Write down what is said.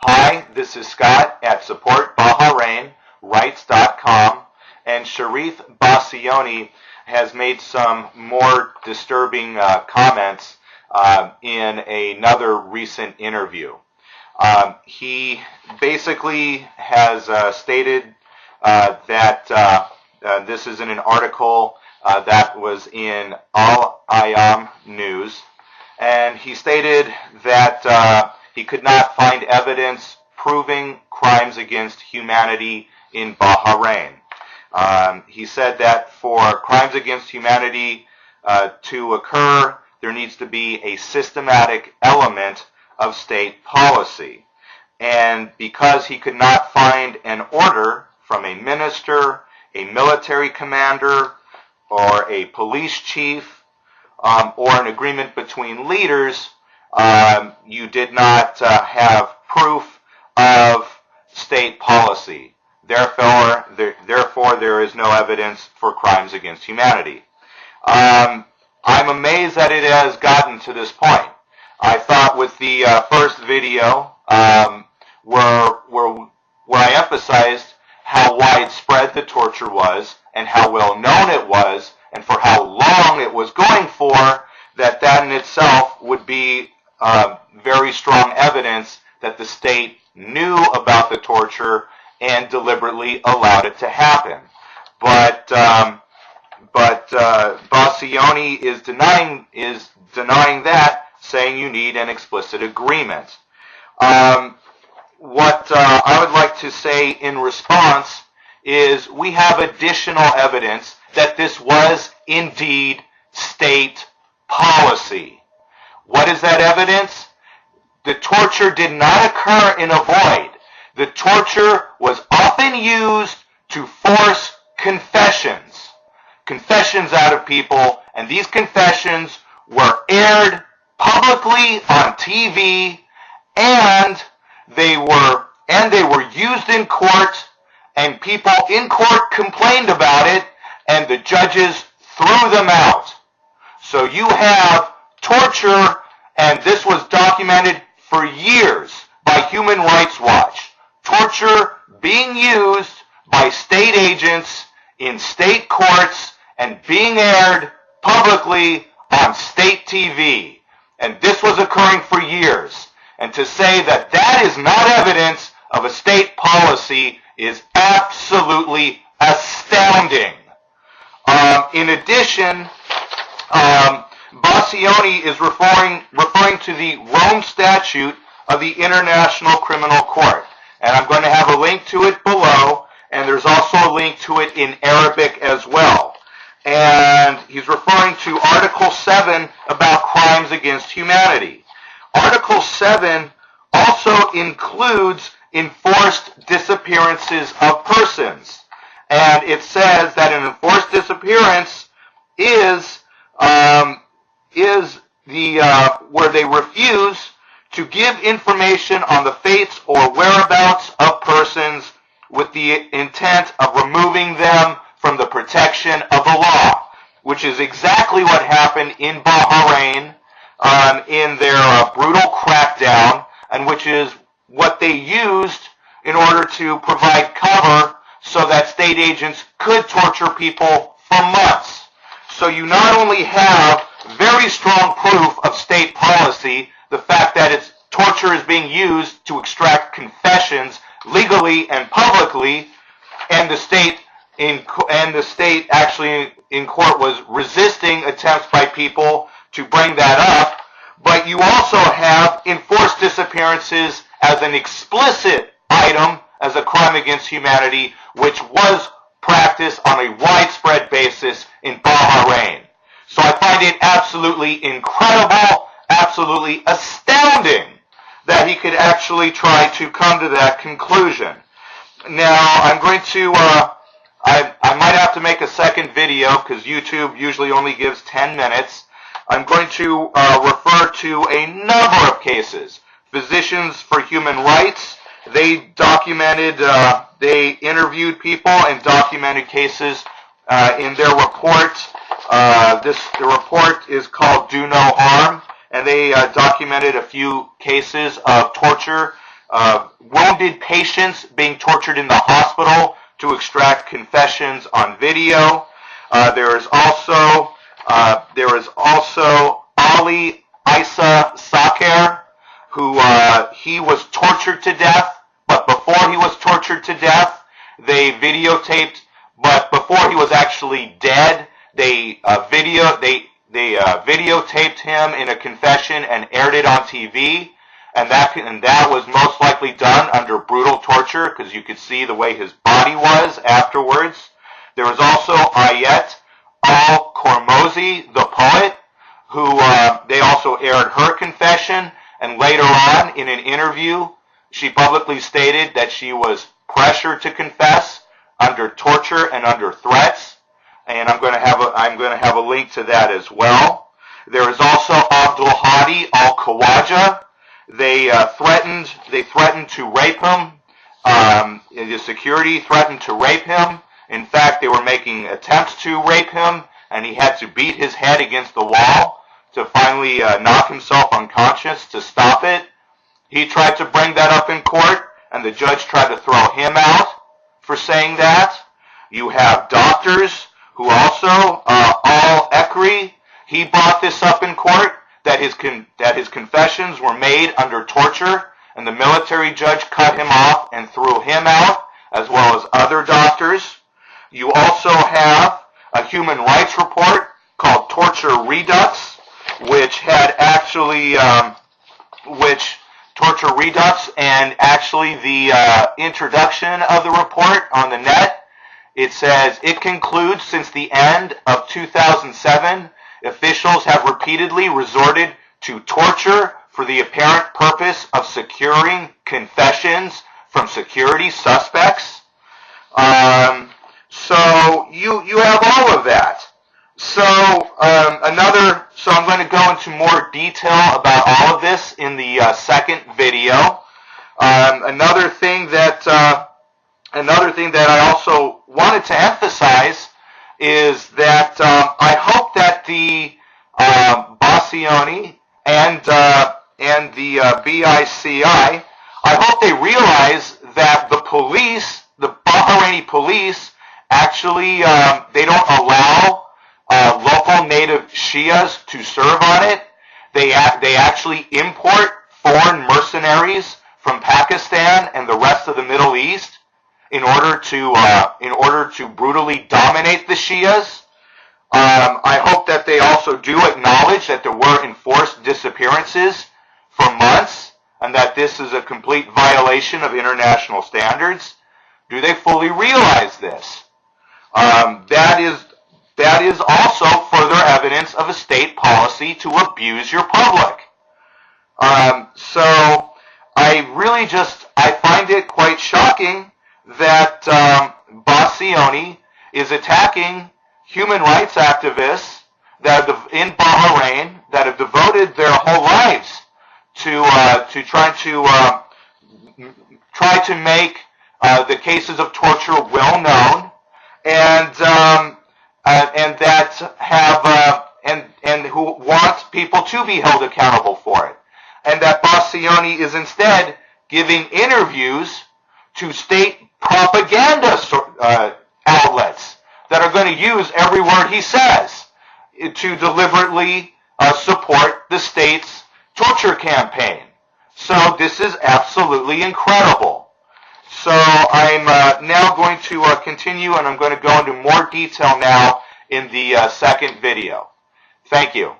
Hi, this is Scott at Support Bahrain, Rights.com, and Sharif Bassiouni has made some more disturbing comments in another recent interview. He basically has stated that this is in an article that was in Al News, and he stated that he could not find evidence proving crimes against humanity in Bahrain. He said that for crimes against humanity to occur, there needs to be a systematic element of state policy. And because he could not find an order from a minister, a military commander, or a police chief, or an agreement between leaders, you did not have proof of state policy. Therefore, there is no evidence for crimes against humanity. I'm amazed that it has gotten to this point. I thought with the first video, where I emphasized how widespread the torture was and how well known it was and for how long it was going for, that in itself would be very strong evidence that the state knew about the torture and deliberately allowed it to happen. But Bassiouni is denying that, saying you need an explicit agreement. What I would like to say in response is we have additional evidence that this was indeed state policy. What is that evidence? The torture did not occur in a void. The torture was often used to force confessions out of people, and these confessions were aired publicly on TV, and they were used in court, and people in court complained about it, and the judges threw them out. So you have torture, and this was documented for years by Human Rights Watch. Torture being used by state agents in state courts and being aired publicly on state TV. And this was occurring for years. And to say that that is not evidence of a state policy is absolutely astounding. In addition, Bassiouni is referring to the Rome Statute of the International Criminal Court. And I'm going to have a link to it below, and there's also a link to it in Arabic as well. And he's referring to Article 7 about crimes against humanity. Article 7 also includes enforced disappearances of persons. And it says that an enforced disappearance is where they refuse to give information on the fates or whereabouts of persons with the intent of removing them from the protection of the law, which is exactly what happened in Bahrain in their brutal crackdown, and which is what they used in order to provide cover so that state agents could torture people for months. So you not only have very strong proof of state policy, the fact that torture is being used to extract confessions legally and publicly, and the state actually in court was resisting attempts by people to bring that up, but you also have enforced disappearances as an explicit item as a crime against humanity, which was practiced on a widespread basis in Bahrain. So I find it absolutely incredible, absolutely astounding that he could actually try to come to that conclusion. Now, I'm going to, I might have to make a second video because YouTube usually only gives 10 minutes. I'm going to refer to a number of cases. Physicians for Human Rights, they interviewed people and documented cases in their report. The report is called Do No Harm, and they documented a few cases of torture wounded patients being tortured in the hospital to extract confessions on video. There is also Ali Isa Saqer, who he was tortured to death, but before he was tortured to death, they videotaped. But before he was actually dead, they videotaped him in a confession and aired it on TV. And that was most likely done under brutal torture, because you could see the way his body was afterwards. There was also Ayet Al-Khalifa, the poet, who they also aired her confession, and later on in an interview, she publicly stated that she was pressured to confess under torture and under threats. And I'm going to have a link to that as well. There is also Abdulhadi Alkhawaja. They threatened to rape him. The security threatened to rape him. In fact, they were making attempts to rape him, and he had to beat his head against the wall to finally knock himself unconscious to stop it. He tried to bring that up in court, and the judge tried to throw him out for saying that. You have doctors who also, Al-Ekri, he brought this up in court, that his confessions were made under torture, and the military judge cut him off and threw him out, as well as other doctors. You also have a human rights report called Torture Redux, which had actually, Torture Redux, and actually the introduction of the report on the net, it says, it concludes since the end of 2007, officials have repeatedly resorted to torture for the apparent purpose of securing confessions from security suspects. So you have all of that. So I'm going to go into more detail about all of this in the second video. Another thing that I also wanted to emphasize is that I hope that the Bassiouni and the BICI, I hope they realize that the police, the Bahraini police, actually they don't allow local native Shias to serve on it. They actually import foreign mercenaries from Pakistan and the rest of the Middle East in order to brutally dominate the Shias. I hope that they also do acknowledge that there were enforced disappearances for months, and that this is a complete violation of international standards. Do they fully realize this? That is also further evidence of a state policy to abuse your public. So I find it quite shocking that Bassiouni is attacking human rights activists in Bahrain that have devoted their whole lives to try to make the cases of torture well known, and that have and who want people to be held accountable for it, and that Bassiouni is instead giving interviews to state propaganda outlets that are going to use every word he says to deliberately support the state's torture campaign. So this is absolutely incredible. So I'm now going to continue, and I'm going to go into more detail now in the second video. Thank you.